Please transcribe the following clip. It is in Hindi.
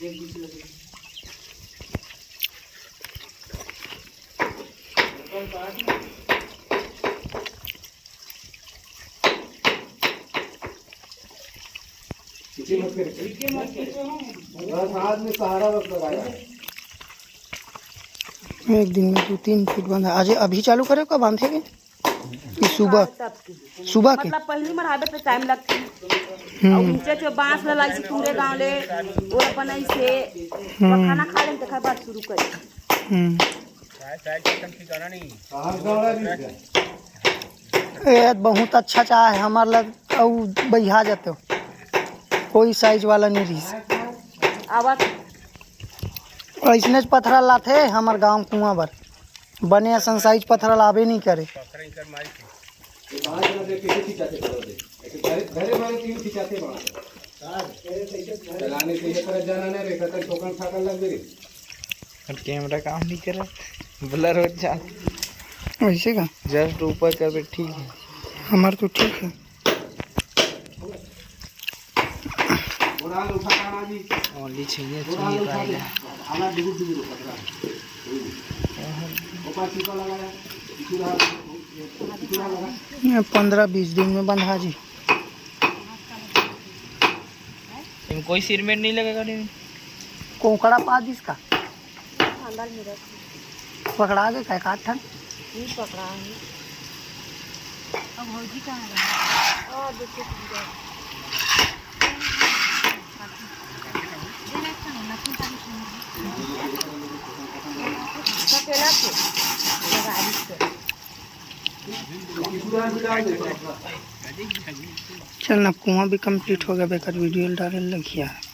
एक दिन में 2-3 फीट बांधा। आज अभी चालू करे का बांधेगे कि सुबह सुबह के मतलब पहली मरहाबे पे टाइम लगती और नीचे जो बांस लगा से पूरे गांव ले और अपन ऐसे खाना खा लेते खाए बात शुरू करी। ये बहुत अच्छा चाह है हमार लग औ बहिया जाते हो कोई साइज वाला नहीं रही आवाज ऐसने पत्थर लाते हमार गांव कुआं पर बने असन साइज पत्थर लावे नहीं करे। कैमरा काम नहीं कर रहा, ब्लर हो जा वैसे का जस्ट ऊपर कर पे ठीक है। हमार तो ठीक है। ओनली चाहिए 15-20 दिन में बंधा जी। कोई सिर में नहीं लगेगा नहीं कोकड़ा पा जिसका अंदर में रख पकड़ा के क्या काट ठन नहीं पकड़ा है। अब भौजी कहाँ है? और देखो चल ना कुआं भी कंप्लीट हो गया बेकार वीडियो डालने लगी है।